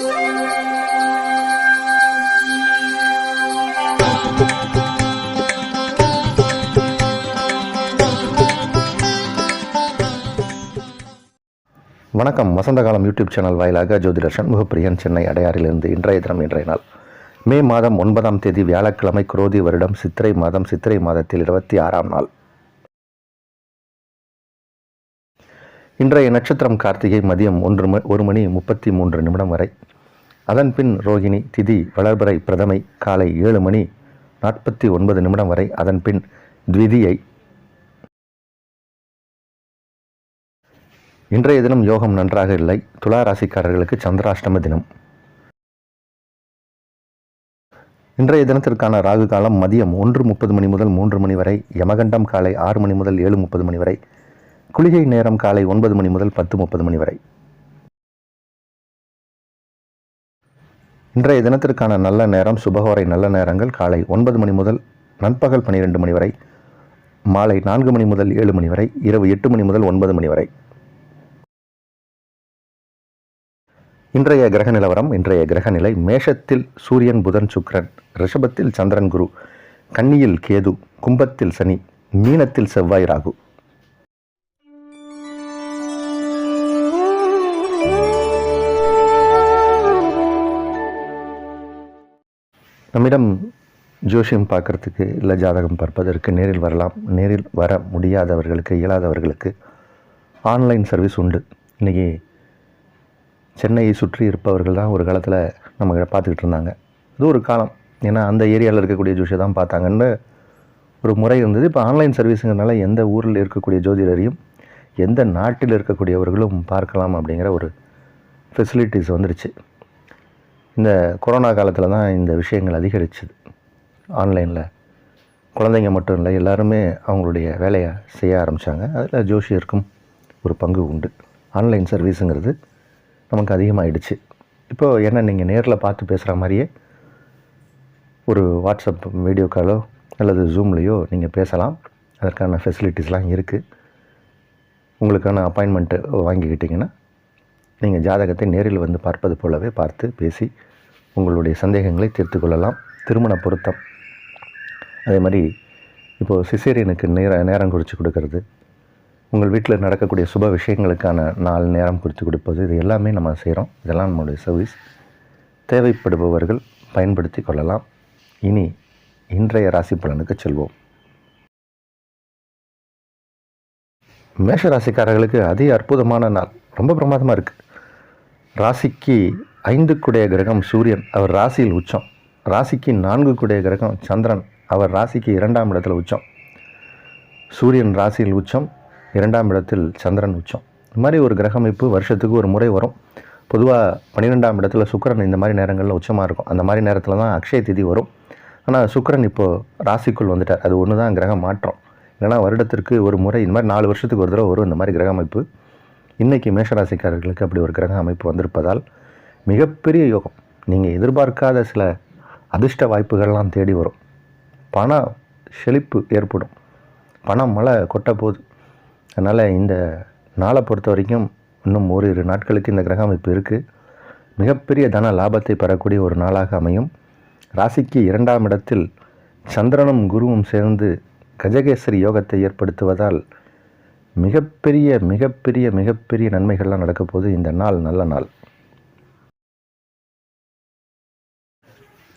வணக்கம். வசந்த காலம் YouTube channel வாயிலாக ஜோதிடர் சண்முகப்பிரியன், சென்னை அடையாறிலிருந்து. இன்றைய தினம் இன்றைய நாள் மே மாதம் 9ஆம் தேதி வியாழக்கிழமை, குரோதி வருடம் சித்திரை மாதம், சித்திரை மாதத்தில் 26ஆம் நாள். இன்றைய நட்சத்திரம் கார்த்திகை மதியம் 1:33 வரை. அதன் பின் ரோகிணி திதி வளர்பிறை பிரதமை காலை 7:49 வரை. அதன் பின் த்விதியை. இன்றைய தினம் யோகம் நன்றாக இல்லை. துலா ராசிக்காரர்களுக்கு சந்திராஷ்டம தினம். இன்றைய தினத்திற்கான ராகு காலம் மதியம் 1:30 முதல் 3 வரை. யமகண்டம் காலை 6 முதல் 7:30 வரை. குளிகை நேரம் காலை 9 முதல் 10:30 வரை. இன்றைய தினத்திற்கான நல்ல நேரம், சுபகோரை நல்ல நேரங்கள் காலை 9 முதல் நண்பகல் 12 வரை, மாலை 4 முதல் 7 வரை, இரவு 8 முதல் 9 வரை. இன்றைய கிரக நிலவரம். இன்றைய கிரக நிலை: மேஷத்தில் சூரியன் புதன் சுக்கிரன், ரிஷபத்தில் சந்திரன் குரு, கன்னியில் கேது, கும்பத்தில் சனி, மீனத்தில் செவ்வாய் ராகு. நம்மிடம் ஜோசியம் பார்க்கறதுக்கு இல்லை ஜாதகம் பார்ப்பதற்கு நேரில் வரலாம். நேரில் வர முடியாதவர்களுக்கு, இயலாதவர்களுக்கு ஆன்லைன் சர்வீஸ் உண்டு. இன்றைக்கி சென்னையை சுற்றி இருப்பவர்கள் தான் ஒரு காலத்தில் நம்ம பார்த்துக்கிட்டு இருந்தாங்க. இது ஒரு காலம். ஏன்னா அந்த ஏரியாவில் இருக்கக்கூடிய ஜோசியை தான் பார்த்தாங்கன்னு ஒரு முறை இருந்தது. இப்போ ஆன்லைன் சர்வீஸுங்கிறனால எந்த ஊரில் இருக்கக்கூடிய ஜோதிடரையும் எந்த நாட்டில் இருக்கக்கூடியவர்களும் பார்க்கலாம் அப்படிங்கிற ஒரு ஃபெசிலிட்டிஸ் வந்துடுச்சு. இந்த கொரோனா காலத்தில் தான் இந்த விஷயங்கள் அதிகரிச்சுது. ஆன்லைனில் குழந்தைங்க மட்டும் இல்லை, எல்லாருமே அவங்களுடைய வேலையை செய்ய ஆரம்பித்தாங்க. அதில் ஜோசியருக்கும் ஒரு பங்கு உண்டு. ஆன்லைன் சர்வீஸுங்கிறது நமக்கு அதிகமாகிடுச்சு. இப்போது என்ன, நீங்கள் நேரில் பார்த்து பேசுகிற மாதிரியே ஒரு வாட்ஸ்அப் வீடியோ காலோ அல்லது ஜூம்லேயோ நீங்கள் பேசலாம். அதற்கான ஃபெசிலிட்டிஸ்லாம் இருக்குது. உங்களுக்கான அப்பாயின்மெண்ட்டு வாங்கிக்கிட்டிங்கன்னா நீங்கள் ஜாதகத்தை நேரில் வந்து பார்ப்பது போலவே பார்த்து பேசி உங்களுடைய சந்தேகங்களை தீர்த்து கொள்ளலாம். திருமண பொருத்தம், அதே மாதிரி இப்போது சிசேரியனுக்கு நேரம் குறித்து கொடுக்கறது, உங்கள் வீட்டில் நடக்கக்கூடிய சுப விஷயங்களுக்கான நாள் நேரம் குறித்து கொடுப்பது, இது எல்லாமே நம்ம செய்கிறோம். இதெல்லாம் நம்மளுடைய சர்வீஸ். தேவைப்படுபவர்கள் பயன்படுத்தி கொள்ளலாம். இனி இன்றைய ராசி பலனுக்கு செல்வோம். மேஷ ராசிக்காரர்களுக்கு அதி அற்புதமான நாள். ரொம்ப பிரமாதமாக இருக்குது. ராசிக்கு 5 கிரகம் சூரியன், அவர் ராசியில் உச்சம். ராசிக்கு 4 கிரகம் சந்திரன், அவர் ராசிக்கு 2ஆம் இடத்துல உச்சம். சூரியன் ராசியில் உச்சம், 2ஆம் இடத்தில் சந்திரன் உச்சம். இந்த மாதிரி ஒரு கிரக அமைப்பு வருஷத்துக்கு ஒரு முறை வரும். பொதுவாக 12ஆம் இடத்துல சுக்கிரன் இந்த மாதிரி நேரங்களில் உச்சமாக இருக்கும். அந்த மாதிரி நேரத்தில் தான் அக்ஷய திதி வரும். ஆனால் சுக்கிரன் இப்போது ராசிக்குள் வந்துட்டார். அது ஒன்று தான் கிரக மாற்றம். இல்லைனா வருடத்திற்கு ஒரு முறை, இந்த மாதிரி 4 வருஷத்துக்கு ஒரு தடவை வரும் இந்த மாதிரி கிரக அமைப்பு. இன்றைக்கி மேஷராசிக்காரர்களுக்கு அப்படி ஒரு கிரக அமைப்பு வந்திருப்பதால் மிகப்பெரிய யோகம். நீங்கள் எதிர்பார்க்காத சில அதிர்ஷ்ட வாய்ப்புகள்லாம் தேடி வரும். பண செழிப்பு ஏற்படும். பணம் மழை கொட்ட போகுது. அதனால் இந்த நாளை பொறுத்த வரைக்கும் இன்னும் ஓரிரு நாட்களுக்கு இந்த கிரக அமைப்பு இருக்குது. மிகப்பெரிய தன லாபத்தை பெறக்கூடிய ஒரு நாளாக அமையும். ராசிக்கு 2ஆம் இடத்தில் சந்திரனும் குருவும் சேர்ந்து கஜகேசரி யோகத்தை ஏற்படுத்துவதால் மிகப்பெரிய மிகப்பெரிய மிகப்பெரிய நன்மைகள்லாம் நடக்கப் போது. இந்த நாள் நல்ல நாள்.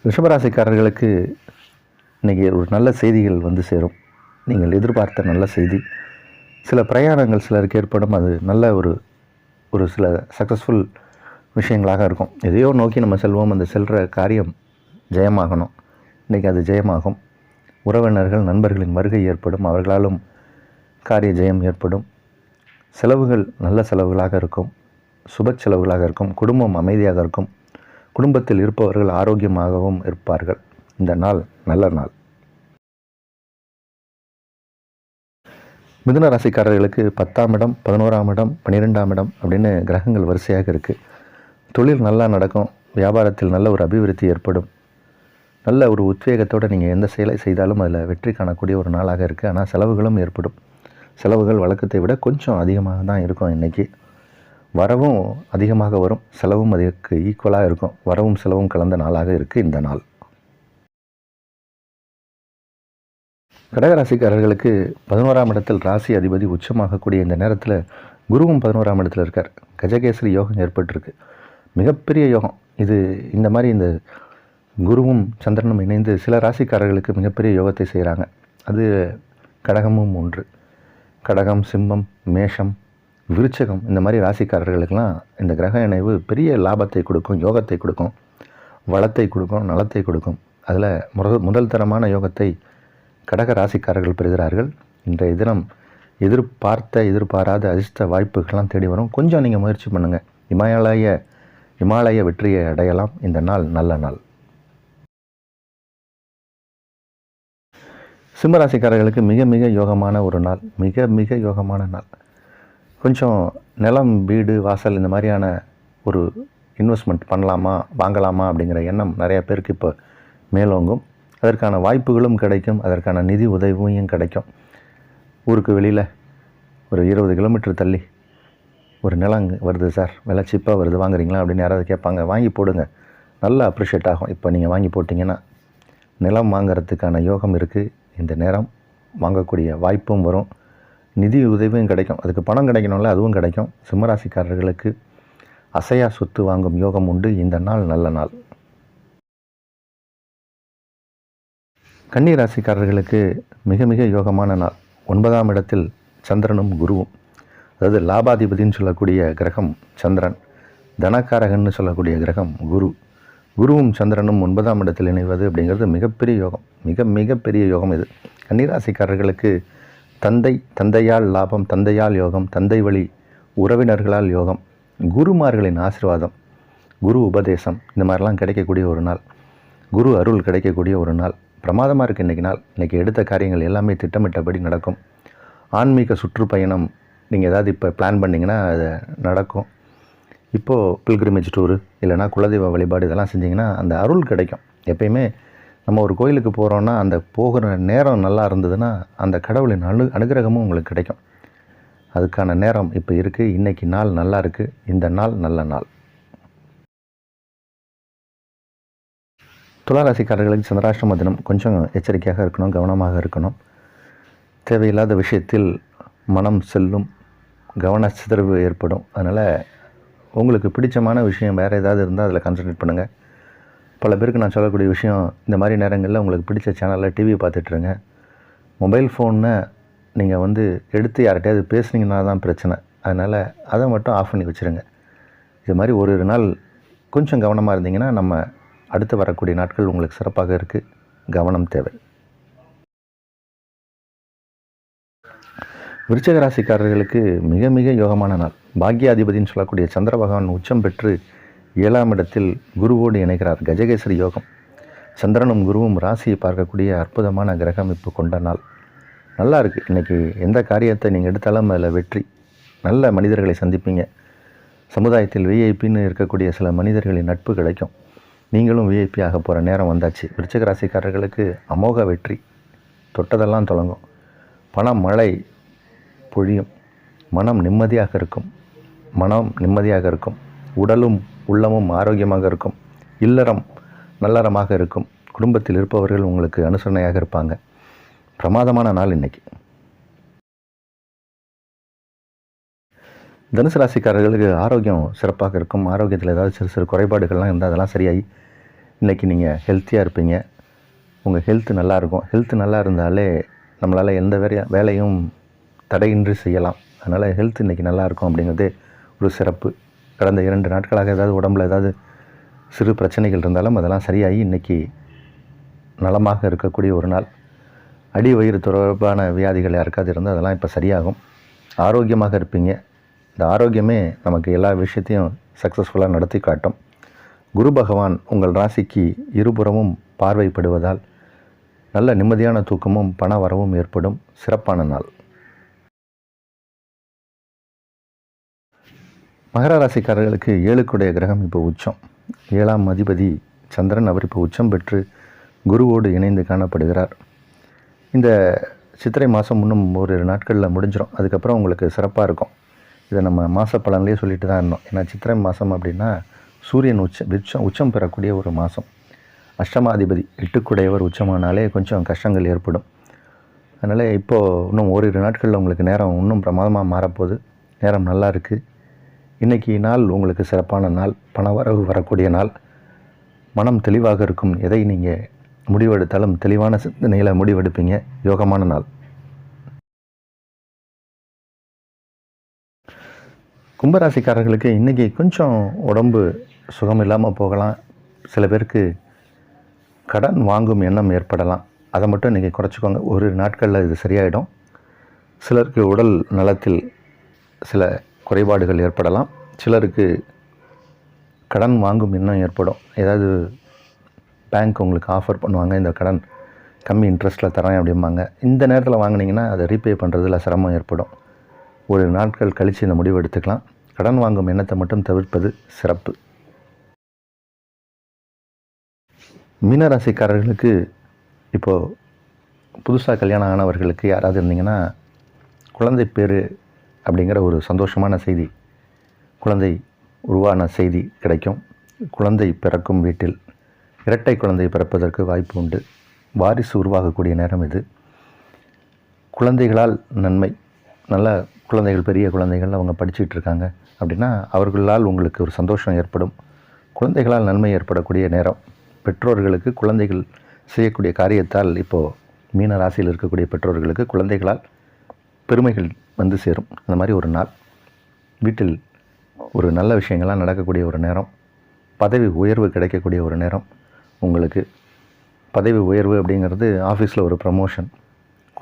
ரிஷபராசிக்காரர்களுக்கு இன்றைக்கி ஒரு நல்ல செய்திகள் வந்து சேரும். நீங்கள் எதிர்பார்த்த நல்ல செய்தி. சில பிரயாணங்கள் சிலருக்கு ஏற்படும். அது நல்ல ஒரு சில சக்ஸஸ்ஃபுல் விஷயங்களாக இருக்கும். எதையோ நோக்கி நம்ம செல்வோம். அந்த செல்கிற காரியம் ஜெயமாகணும். இன்றைக்கி அது ஜெயமாகும். உறவினர்கள், நண்பர்களின் வருகை ஏற்படும். அவர்களாலும் காரிய ஜெயம் ஏற்படும். செலவுகள் நல்ல செலவுகளாக இருக்கும். சுப செலவுகளாக இருக்கும். குடும்பம் அமைதியாக இருக்கும். குடும்பத்தில் இருப்பவர்கள் ஆரோக்கியமாகவும் இருப்பார்கள். இந்த நாள் நல்ல நாள். மிதுன ராசிக்காரர்களுக்கு 10ஆம் இடம், 11ஆம் இடம், 12ஆம் இடம் அப்படின்னு கிரகங்கள் வரிசையாக இருக்குது. தொழில் நல்லா நடக்கும். வியாபாரத்தில் நல்ல ஒரு அபிவிருத்தி ஏற்படும். நல்ல ஒரு உத்வேகத்தோடு நீங்கள் எந்த செயலை செய்தாலும் அதில் வெற்றி காணக்கூடிய ஒரு நாளாக இருக்குது. ஆனால் செலவுகளும் ஏற்படும். செலவுகள் வழக்கத்தை விட கொஞ்சம் அதிகமாக தான் இருக்கும். இன்றைக்கி வரவும் அதிகமாக வரும், செலவும் அதற்கு ஈக்குவலாக இருக்கும். வரவும் செலவும் கலந்த நாளாக இருக்குது இந்த நாள். கடகராசிக்காரர்களுக்கு 11ஆம் இடத்தில் ராசி அதிபதி உச்சமாகக்கூடிய இந்த நேரத்தில் குருவும் 11ஆம் இடத்துல இருக்கார். கஜகேசரி யோகம் ஏற்பட்டிருக்கு. மிகப்பெரிய யோகம் இது. இந்த மாதிரி இந்த குருவும் சந்திரனும் இணைந்து சில ராசிக்காரர்களுக்கு மிகப்பெரிய யோகத்தை செய்கிறாங்க. அது கடகமும் ஒன்று. கடகம், சிம்மம், மேஷம், விருச்சகம் இந்த மாதிரி ராசிக்காரர்களுக்கெல்லாம் இந்த கிரக இணைவு பெரிய லாபத்தை கொடுக்கும், யோகத்தை கொடுக்கும், வளத்தை கொடுக்கும், நலத்தை கொடுக்கும். அதில் முதல் தரமான யோகத்தை கடக ராசிக்காரர்கள் பெறுகிறார்கள். இன்றைய தினம் எதிர்பாராத அதிர்ஷ்ட வாய்ப்புகள்லாம் தேடி வரும். கொஞ்சம் நீங்கள் முயற்சி பண்ணுங்கள். இமாலய வெற்றியை அடையலாம். இந்த நாள் நல்ல நாள். சிம்மராசிக்காரர்களுக்கு மிக மிக யோகமான ஒரு நாள். மிக மிக யோகமான நாள். கொஞ்சம் நிலம், வீடு, வாசல் இந்த மாதிரியான ஒரு இன்வெஸ்ட்மெண்ட் பண்ணலாமா, வாங்கலாமா அப்படிங்கிற எண்ணம் நிறைய பேருக்கு இப்போ மேலோங்கும். அதற்கான வாய்ப்புகளும் கிடைக்கும். அதற்கான நிதி உதவியும் கிடைக்கும். ஊருக்கு வெளியில் ஒரு 20 கிலோமீட்டர் தள்ளி ஒரு நிலம் வருது சார், விலை சீப்பாக வருது, வாங்குறீங்களா அப்படின்னு யாராவது கேட்பாங்க. வாங்கி போடுங்க, நல்லா அப்ரிஷியேட் ஆகும். இப்போ நீங்கள் வாங்கி போட்டிங்கன்னா நிலம் வாங்கிறதுக்கான யோகம் இருக்குது. இந்த நேரம் வாங்கக்கூடிய வாய்ப்பும் வரும், நிதி உதவியும் கிடைக்கும். அதுக்கு பணம் கிடைக்கணும்ல, அதுவும் கிடைக்கும். சிம்மராசிக்காரர்களுக்கு அசையா சொத்து வாங்கும் யோகம் உண்டு. இந்த நாள் நல்ல நாள். கன்னி ராசிக்காரர்களுக்கு மிக மிக யோகமான நாள். 9ஆம் இடத்தில் சந்திரனும் குருவும், அதாவது லாபாதிபதினு சொல்லக்கூடிய கிரகம் சந்திரன், தனக்காரகன்னு சொல்லக்கூடிய கிரகம் குரு. குருவும் சந்திரனும் 9ஆம் இடத்தில் இணைவது அப்படிங்கிறது மிகப்பெரிய யோகம். மிகப்பெரிய யோகம் இது. கன்னிராசிக்காரர்களுக்கு தந்தையால் லாபம், தந்தையால் யோகம், தந்தை வழி உறவினர்களால் யோகம், குருமார்களின் ஆசீர்வாதம், குரு உபதேசம் இந்த மாதிரிலாம் கிடைக்கக்கூடிய ஒரு நாள். குரு அருள் கிடைக்கக்கூடிய ஒரு நாள். பிரமாதமாக இருக்குது இன்றைக்கி நாள். இன்றைக்கி எடுத்த காரியங்கள் எல்லாமே திட்டமிட்டபடி நடக்கும். ஆன்மீக சுற்றுப்பயணம் நீங்கள் ஏதாவது இப்போ பிளான் பண்ணிங்கன்னா அது நடக்கும். இப்போது பில்கிரிமேஜ் டூரு இல்லைனா குலதெய்வ வழிபாடு இதெல்லாம் செஞ்சிங்கன்னா அந்த அருள் கிடைக்கும். எப்பயுமே நம்ம ஒரு கோயிலுக்கு போகிறோன்னா அந்த போகிற நேரம் நல்லா இருந்ததுன்னா அந்த கடவுளின் அனுகிரகமும் உங்களுக்கு கிடைக்கும். அதுக்கான நேரம் இப்போ இருக்குது. இன்றைக்கி நாள் நல்லா இருக்குது. இந்த நாள் நல்ல நாள். துளாராசிக்காரர்களுக்கு சந்திராஷ்டம தினம். கொஞ்சம் எச்சரிக்கையாக இருக்கணும், கவனமாக இருக்கணும். தேவையில்லாத விஷயத்தில் மனம் செல்லும், கவன சிதறவு ஏற்படும். அதனால் உங்களுக்கு பிடிச்சமான விஷயம் வேறு ஏதாவது இருந்தால் அதில் கான்சன்ட்ரேட் பண்ணுங்கள். பல பேருக்கு நான் சொல்லக்கூடிய விஷயம், இந்த மாதிரி நேரங்களில் உங்களுக்கு பிடிச்ச சேனலில் டிவி பார்த்துட்ருங்க. மொபைல் ஃபோனை நீங்கள் எடுத்து யார்கிட்டையாவது பேசுனீங்கன்னா தான் பிரச்சனை. அதனால் அதை மட்டும் ஆஃப் பண்ணி வச்சுருங்க. இது மாதிரி ஒரு நாள் கொஞ்சம் கவனமாக இருந்தீங்கன்னா நம்ம அடுத்து வரக்கூடிய நாட்கள் உங்களுக்கு சிறப்பாக இருக்குது. கவனம் தேவை. விருச்சிக ராசிக்காரர்களுக்கு மிக மிக யோகமான நாள். பாக்யாதிபதினு சொல்லக்கூடிய சந்திர பகவான் உச்சம் பெற்று 7ஆம் இடத்தில் குருவோடு இணைகிறார். கஜகேசரி யோகம். சந்திரனும் குருவும் ராசியை பார்க்கக்கூடிய அற்புதமான கிரகம் இப்போ கொண்ட நாள். நல்லா இருக்குது. இன்றைக்கி எந்த காரியத்தை நீங்கள் எடுத்தாலும் அதில் வெற்றி. நல்ல மனிதர்களை சந்திப்பீங்க. சமுதாயத்தில் விஐபின்னு இருக்கக்கூடிய சில மனிதர்களின் நட்பு கிடைக்கும். நீங்களும் விஐபி ஆக போகிற நேரம் வந்தாச்சு. விருச்சிக ராசிக்காரர்களுக்கு அமோக வெற்றி. தொட்டதெல்லாம் தொடங்கும். பணம் மழை பொழியும். மனம் நிம்மதியாக இருக்கும். உடலும் உள்ளமும் ஆரோக்கியமாக இருக்கும். இல்லறம் நல்லறமாக இருக்கும். குடும்பத்தில் இருப்பவர்கள் உங்களுக்கு அனுசரணையாக இருப்பாங்க. பிரமாதமான நாள் இன்றைக்கி. தனுசு ராசிக்காரர்களுக்கு ஆரோக்கியம் சிறப்பாக இருக்கும். ஆரோக்கியத்தில் ஏதாவது சிறு சிறு குறைபாடுகள்லாம் இருந்தால் அதெல்லாம் சரியாகி இன்றைக்கி நீங்கள் ஹெல்த்தியாக இருப்பீங்க. உங்கள் ஹெல்த்து நல்லாயிருக்கும். ஹெல்த்து நல்லா இருந்தாலே நம்மளால் எந்த வேலையும் தடையின்றி செய்யலாம். அதனால் ஹெல்த் இன்றைக்கி நல்லாயிருக்கும் அப்படிங்கிறதே ஒரு சிறப்பு. கடந்த 2 நாட்களாக ஏதாவது உடம்பில் ஏதாவது சிறு பிரச்சனைகள் இருந்தாலும் அதெல்லாம் சரியாகி இன்றைக்கி நலமாக இருக்கக்கூடிய ஒரு நாள். அடி வயிறு தொடர்பான வியாதிகள் யாருக்காவது இருந்தால் அதெல்லாம் இப்போ சரியாகும். ஆரோக்கியமாக இருப்பீங்க. இந்த ஆரோக்கியமே நமக்கு எல்லா விஷயத்தையும் சக்ஸஸ்ஃபுல்லாக நடத்தி காட்டும். குரு பகவான் உங்கள் ராசிக்கு இருபுறமும் பார்வைப்படுவதால் நல்ல நிம்மதியான தூக்கமும் பண வரவும் ஏற்படும். சிறப்பான நாள். மகர ராசிக்காரர்களுக்கு 7க்குடைய கிரகம் இப்போ உச்சம். 7ஆம் அதிபதி சந்திரன், அவர் இப்போ உச்சம் பெற்று குருவோடு இணைந்து காணப்படுகிறார். இந்த சித்திரை மாதம் இன்னும் 1 நாட்களில் முடிஞ்சிடும். அதுக்கப்புறம் உங்களுக்கு சிறப்பாக இருக்கும். இதை நம்ம மாத பலன்லேயே சொல்லிட்டு தான் இருந்தோம். ஏன்னா சித்திரை மாதம் அப்படின்னா சூரியன் உச்சம் பெறக்கூடிய ஒரு மாதம். அஷ்டமாதிபதி 8க்குடையவர் உச்சமானாலே கொஞ்சம் கஷ்டங்கள் ஏற்படும். அதனால் இப்போது இன்னும் ஓரிரு நாட்களில் உங்களுக்கு நேரம் இன்னும் பிரமாதமாக மாறப்போகுது. நேரம் நல்லா இருக்குது. இன்றைக்கி நாள் உங்களுக்கு சிறப்பான நாள், பணவரவு வரக்கூடிய நாள், மனம் தெளிவாக இருக்கும். எதை நீங்கள் முடிவெடுத்தாலும் தெளிவான சிந்தனையில் முடிவெடுப்பீங்க. யோகமான நாள். கும்பராசிக்காரர்களுக்கு இன்றைக்கி கொஞ்சம் உடம்பு சுகம் இல்லாமல் போகலாம். சில பேருக்கு கடன் வாங்கும் எண்ணம் ஏற்படலாம். அதை மட்டும் இன்றைக்கி குறைச்சிக்கோங்க. ஒரு நாட்களில் இது சரியாயிடும். சிலருக்கு உடல் நலத்தில் சில குறைபாடுகள் ஏற்படலாம். சிலருக்கு கடன் வாங்கும் எண்ணம் ஏற்படும். ஏதாவது பேங்க் உங்களுக்கு ஆஃபர் பண்ணுவாங்க, இந்த கடன் கம்மி இன்ட்ரெஸ்ட்டில் தரேன் அப்படிம்பாங்க. இந்த நேரத்தில் வாங்கினீங்கன்னா அதை ரீபே பண்ணுறதுல சிரமம் ஏற்படும். ஒரு நாட்கள் கழித்து இந்த முடிவு எடுத்துக்கலாம். கடன் வாங்கும் எண்ணத்தை மட்டும் தவிர்ப்பது சிறப்பு. மீனராசிக்காரர்களுக்கு இப்போது புதுசாக கல்யாணம் ஆனவர்களுக்கு யாராவது இருந்தீங்கன்னா குழந்தை பேர் அப்படிங்கிற ஒரு சந்தோஷமான செய்தி, குழந்தை உருவான செய்தி கிடைக்கும். குழந்தை பிறக்கும் வீட்டில் இரட்டை குழந்தை பிறப்பதற்கு வாய்ப்பு உண்டு. வாரிசு உருவாகக்கூடிய நேரம் இது. குழந்தைகளால் நன்மை. நல்ல குழந்தைகள், பெரிய குழந்தைகள் அவங்க படிச்சுட்டு இருக்காங்க அப்படின்னா அவர்களால் உங்களுக்கு ஒரு சந்தோஷம் ஏற்படும். குழந்தைகளால் நன்மை ஏற்படக்கூடிய நேரம். பெற்றோர்களுக்கு குழந்தைகள் செய்யக்கூடிய காரியத்தால் இப்போது மீன ராசியில் இருக்கக்கூடிய பெற்றோர்களுக்கு குழந்தைகளால் பெருமைகள் வந்து சேரும். அந்த மாதிரி ஒரு நாள். வீட்டில் ஒரு நல்ல விஷயங்கள்லாம் நடக்கக்கூடிய ஒரு நேரம். பதவி உயர்வு கிடைக்கக்கூடிய ஒரு நேரம். உங்களுக்கு பதவி உயர்வு அப்படிங்கிறது ஆஃபீஸில் ஒரு ப்ரமோஷன்.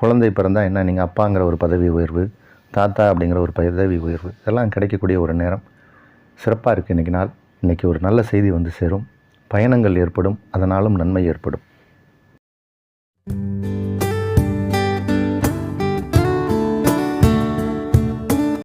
குழந்தை பிறந்தால் என்ன, நீங்கள் அப்பாங்கிற ஒரு பதவி உயர்வு, தாத்தா அப்படிங்கிற ஒரு பதவி உயர்வு, இதெல்லாம் கிடைக்கக்கூடிய ஒரு நேரம். சிறப்பாக இருக்குது இன்றைக்கி நாள். இன்றைக்கி ஒரு நல்ல செய்தி வந்து சேரும். பயணங்கள் ஏற்படும். அதனாலும் நன்மை ஏற்படும்.